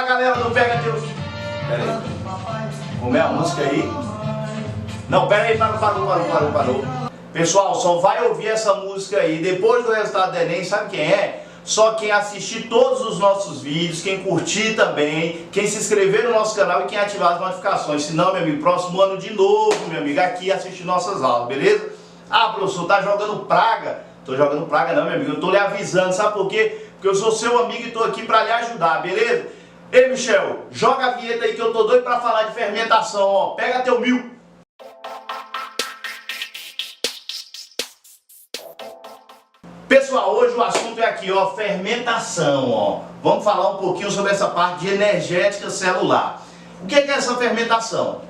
Fala galera do Pega Deus. Pera aí. Como é a música aí? Não, pera aí, parou. Pessoal, só vai ouvir essa música aí depois do resultado do Enem, sabe quem é? Só quem assistir todos os nossos vídeos, quem curtir também, quem se inscrever no nosso canal e quem ativar as notificações. Senão, meu amigo, próximo ano de novo, meu amigo, aqui assistir nossas aulas, beleza? Ah, professor, tá jogando praga? Tô jogando praga não, meu amigo, eu tô lhe avisando, sabe por quê? Porque eu sou seu amigo e tô aqui pra lhe ajudar, beleza? Ei, Michel, joga a vinheta aí que eu tô doido pra falar de fermentação, ó. Pega teu 1000. Pessoal, hoje o assunto é aqui, ó, fermentação, ó. Vamos falar um pouquinho sobre essa parte de energética celular. O que é essa fermentação?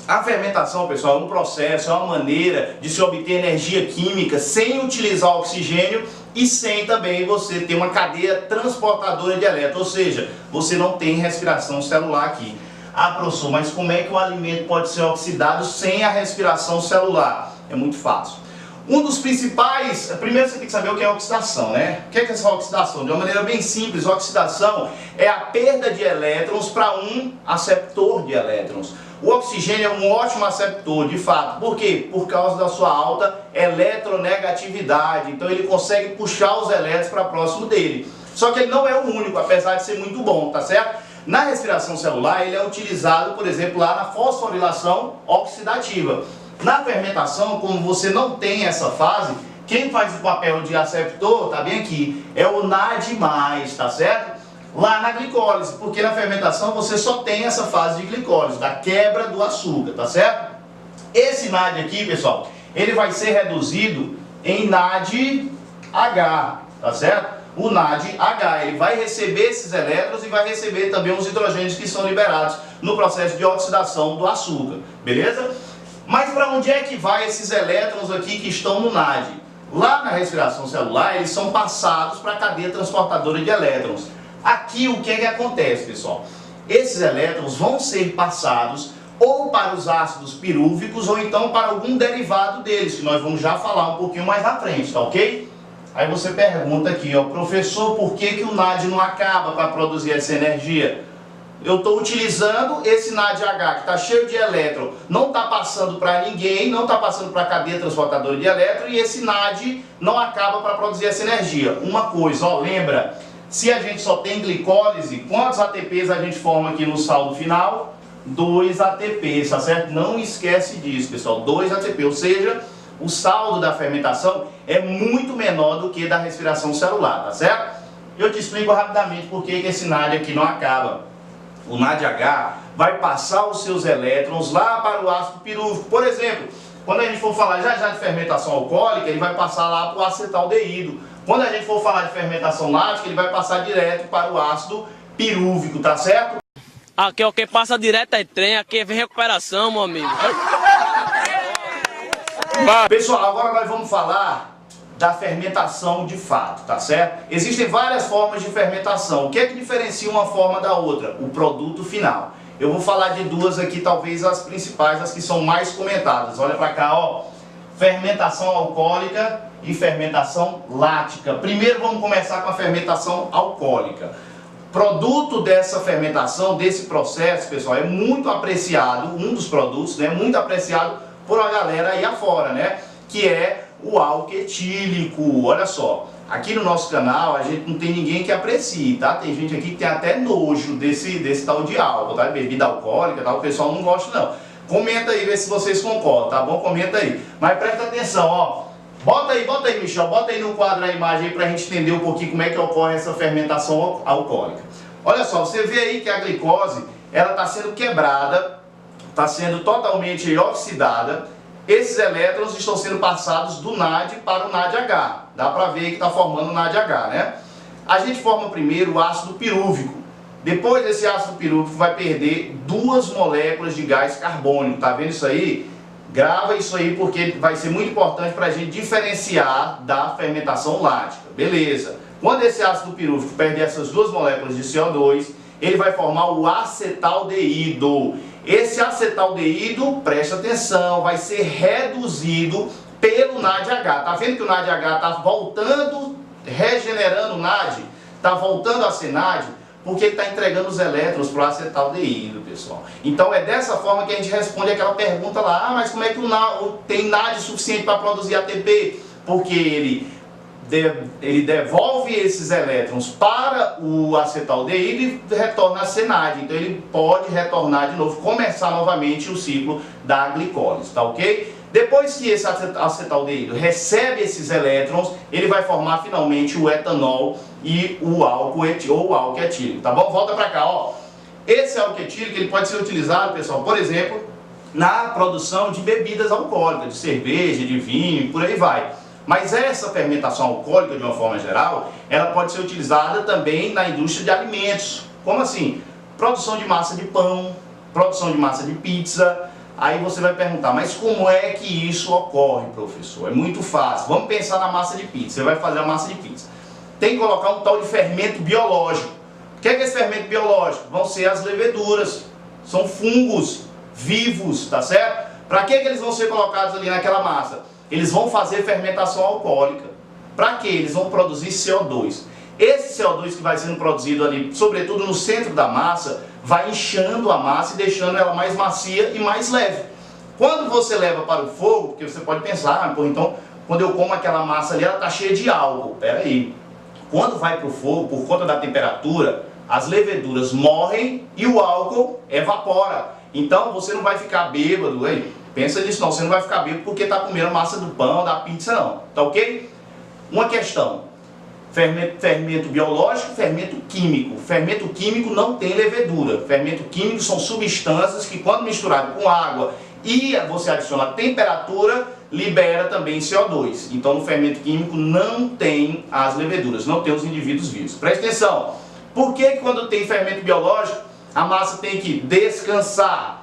A fermentação, pessoal, é um processo, é uma maneira de se obter energia química sem utilizar oxigênio e sem também você ter uma cadeia transportadora de elétrons, ou seja, você não tem respiração celular aqui. Ah, professor, mas como é que o alimento pode ser oxidado sem a respiração celular? É muito fácil. Um dos principais, primeiro você tem que saber o que é oxidação, né? O que é essa oxidação? De uma maneira bem simples, oxidação é a perda de elétrons para um aceptor de elétrons. O oxigênio é um ótimo aceptor, de fato. Por quê? Por causa da sua alta eletronegatividade. Então ele consegue puxar os elétrons para próximo dele. Só que ele não é o único, apesar de ser muito bom, tá certo? Na respiração celular ele é utilizado, por exemplo, lá na fosforilação oxidativa. Na fermentação, como você não tem essa fase, quem faz o papel de aceptor, tá bem aqui, é o NAD+, tá certo? Lá na glicólise, porque na fermentação você só tem essa fase de glicólise, da quebra do açúcar, tá certo? Esse NAD aqui, pessoal, ele vai ser reduzido em NADH, tá certo? O NADH, ele vai receber esses elétrons e vai receber também os hidrogênios que são liberados no processo de oxidação do açúcar, beleza? Mas para onde é que vai esses elétrons aqui que estão no NAD? Lá na respiração celular, eles são passados para a cadeia transportadora de elétrons. Aqui o que é que acontece, pessoal? Esses elétrons vão ser passados ou para os ácidos pirúvicos ou então para algum derivado deles, que nós vamos já falar um pouquinho mais na frente, tá ok? Aí você pergunta aqui, ó, professor, por que o NAD não acaba para produzir essa energia? Eu estou utilizando esse NADH que está cheio de elétron, não está passando para ninguém, não está passando para a cadeia transportadora de elétron e esse NAD não acaba para produzir essa energia. Uma coisa, ó, lembra, se a gente só tem glicólise, quantos ATPs a gente forma aqui no saldo final? 2 ATPs, tá certo? Não esquece disso, pessoal, 2 ATP, ou seja, o saldo da fermentação é muito menor do que da respiração celular, tá certo? Eu te explico rapidamente por que esse NAD aqui não acaba. O NADH vai passar os seus elétrons lá para o ácido pirúvico. Por exemplo, quando a gente for falar já de fermentação alcoólica, ele vai passar lá para o acetaldeído. Quando a gente for falar de fermentação lática, ele vai passar direto para o ácido pirúvico, tá certo? Aqui é o que passa direto é trem, aqui é recuperação, meu amigo. Pessoal, agora nós vamos falar da fermentação de fato, tá certo? Existem várias formas de fermentação. O que é que diferencia uma forma da outra? O produto final. Eu vou falar de duas aqui, talvez as principais, as que são mais comentadas. Olha pra cá, ó. Fermentação alcoólica e fermentação lática. Primeiro vamos começar com a fermentação alcoólica. Produto dessa fermentação, desse processo, pessoal, é muito apreciado, um dos produtos, né, muito apreciado por uma galera aí afora, né, que é o álcool etílico. Olha só, aqui no nosso canal a gente não tem ninguém que aprecie, tá? Tem gente aqui que tem até nojo desse tal de álcool, tá? Bebida alcoólica, tá? O pessoal não gosta não. Comenta aí, vê se vocês concordam, tá bom? Comenta aí. Mas presta atenção, ó. Bota aí, Michel, bota aí no quadro a imagem aí pra gente entender um pouquinho como é que ocorre essa fermentação alcoólica. Olha só, você vê aí que a glicose, ela tá sendo quebrada, tá sendo totalmente oxidada. Esses elétrons estão sendo passados do NAD para o NADH. Dá para ver que está formando o NADH, né? A gente forma primeiro o ácido pirúvico. Depois desse ácido pirúvico vai perder 2 moléculas de gás carbônico. Tá vendo isso aí? Grava isso aí porque vai ser muito importante para a gente diferenciar da fermentação lática. Beleza. Quando esse ácido pirúvico perde essas 2 moléculas de CO2, ele vai formar o acetaldeído. Esse acetaldeído, presta atenção, vai ser reduzido pelo NADH. Tá vendo que o NADH está voltando, regenerando o NAD? Está voltando a ser NAD? Porque ele está entregando os elétrons para o acetaldeído, pessoal. Então é dessa forma que a gente responde aquela pergunta lá, mas como é que tem NAD suficiente para produzir ATP? Porque ele devolve esses elétrons para o acetaldeído e retorna a ser NAD. Então ele pode retornar de novo, começar novamente o ciclo da glicólise, tá ok? Depois que esse acetaldeído recebe esses elétrons, ele vai formar finalmente o etanol e o álcool etílico, ou o álcool etílico, tá bom? Volta para cá, ó. Esse álcool etílico ele pode ser utilizado, pessoal, por exemplo, na produção de bebidas alcoólicas, de cerveja, de vinho, por aí vai. Mas essa fermentação alcoólica, de uma forma geral, ela pode ser utilizada também na indústria de alimentos. Como assim? Produção de massa de pão, produção de massa de pizza. Aí você vai perguntar, mas como é que isso ocorre, professor? É muito fácil. Vamos pensar na massa de pizza. Você vai fazer a massa de pizza. Tem que colocar um tal de fermento biológico. O que é esse fermento biológico? Vão ser as leveduras. São fungos vivos, tá certo? Para que eles vão ser colocados ali naquela massa? Eles vão fazer fermentação alcoólica. Para que? Eles vão produzir CO2. Esse CO2 que vai sendo produzido ali, sobretudo no centro da massa, vai inchando a massa e deixando ela mais macia e mais leve. Quando você leva para o fogo, porque você pode pensar, pô, então, quando eu como aquela massa ali, ela está cheia de álcool. Pera aí. Quando vai para o fogo, por conta da temperatura, as leveduras morrem e o álcool evapora. Então você não vai ficar bêbado, hein? Pensa nisso não, você não vai ficar bêbado porque está comendo massa do pão, da pizza não, tá ok? Uma questão, fermento biológico, fermento químico. Fermento químico não tem levedura. Fermento químico são substâncias que quando misturado com água e você adiciona temperatura, libera também CO2. Então no fermento químico não tem as leveduras, não tem os indivíduos vivos. Presta atenção, por que quando tem fermento biológico a massa tem que descansar?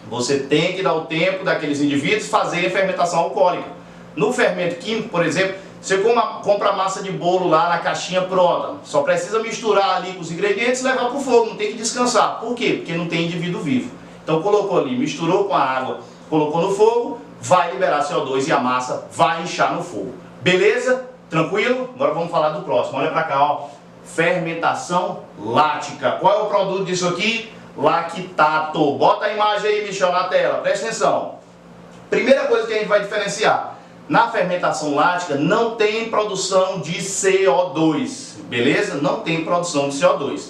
Você tem que dar o tempo daqueles indivíduos fazerem fermentação alcoólica. No fermento químico, por exemplo, você compra a massa de bolo lá na caixinha pronta. Só precisa misturar ali com os ingredientes e levar para o fogo, não tem que descansar. Por quê? Porque não tem indivíduo vivo. Então colocou ali, misturou com a água, colocou no fogo, vai liberar CO2 e a massa vai inchar no fogo. Beleza? Tranquilo? Agora vamos falar do próximo. Olha para cá, ó. Fermentação lática. Qual é o produto disso aqui? Lactato. Bota a imagem aí, Michel, na tela. Presta atenção. Primeira coisa que a gente vai diferenciar. Na fermentação lática não tem produção de CO2. Beleza? Não tem produção de CO2.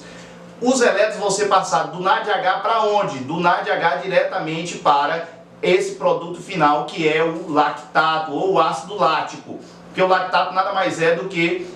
Os elétrons vão ser passados do NADH para onde? Do NADH diretamente para esse produto final que é o lactato ou o ácido lático. Porque o lactato nada mais é do que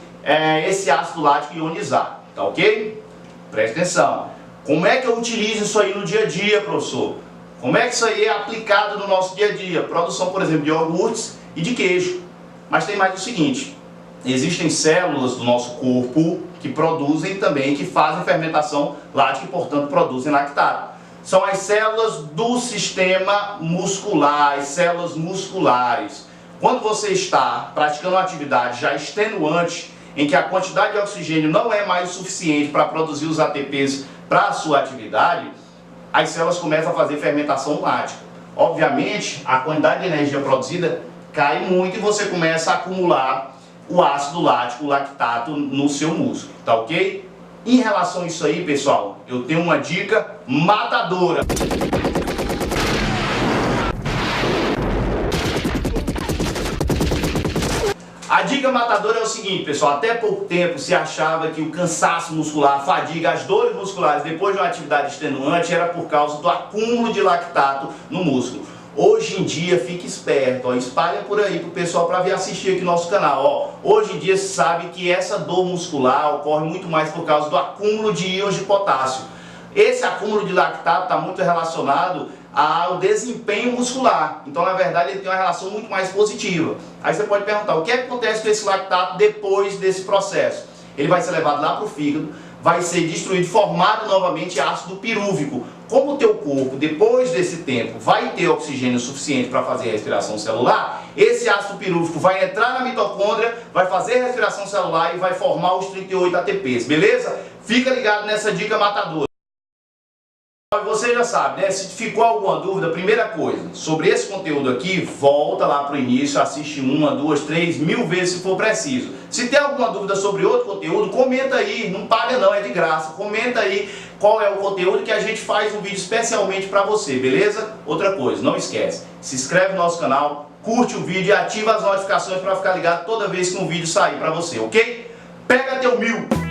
esse ácido lático ionizado. Tá ok? Presta atenção. Como é que eu utilizo isso aí no dia a dia, professor? Como é que isso aí é aplicado no nosso dia a dia? Produção, por exemplo, de iogurtes e de queijo. Mas tem mais o seguinte, existem células do nosso corpo que produzem também, que fazem fermentação lática e, portanto, produzem lactato. São as células do sistema muscular, as células musculares. Quando você está praticando uma atividade já extenuante, em que a quantidade de oxigênio não é mais o suficiente para produzir os ATPs para a sua atividade, as células começam a fazer fermentação lática. Obviamente, a quantidade de energia produzida cai muito e você começa a acumular o ácido lático, o lactato, no seu músculo, tá ok? Em relação a isso aí, pessoal, eu tenho uma dica matadora. A dica matadora é o seguinte, pessoal, até pouco tempo se achava que o cansaço muscular, a fadiga, as dores musculares depois de uma atividade extenuante era por causa do acúmulo de lactato no músculo. Hoje em dia, fique esperto, ó, espalha por aí pro pessoal para vir assistir aqui no nosso canal. Ó. Hoje em dia se sabe que essa dor muscular ocorre muito mais por causa do acúmulo de íons de potássio. Esse acúmulo de lactato está muito relacionado ao desempenho muscular. Então, na verdade, ele tem uma relação muito mais positiva. Aí você pode perguntar, o que acontece com esse lactato depois desse processo? Ele vai ser levado lá para o fígado, vai ser destruído, formado novamente ácido pirúvico. Como o teu corpo, depois desse tempo, vai ter oxigênio suficiente para fazer a respiração celular, esse ácido pirúvico vai entrar na mitocôndria, vai fazer a respiração celular e vai formar os 38 ATPs, beleza? Fica ligado nessa dica matadora. você já sabe, né? Se ficou alguma dúvida, primeira coisa, sobre esse conteúdo aqui, volta lá pro início, assiste 1, 2, 3, 1000 vezes se for preciso. Se tem alguma dúvida sobre outro conteúdo, comenta aí, não paga não, é de graça. Comenta aí qual é o conteúdo que a gente faz um vídeo especialmente para você, beleza? Outra coisa, não esquece, se inscreve no nosso canal, curte o vídeo e ativa as notificações para ficar ligado toda vez que um vídeo sair para você, ok? Pega teu 1000!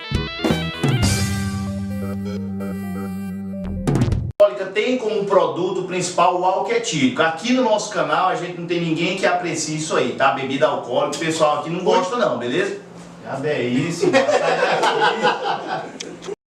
Tem como produto principal o álcool etílico. Aqui no nosso canal a gente não tem ninguém que aprecie isso aí, tá? Bebida alcoólica, o pessoal aqui não gosta não, beleza? Já é isso, sai daqui.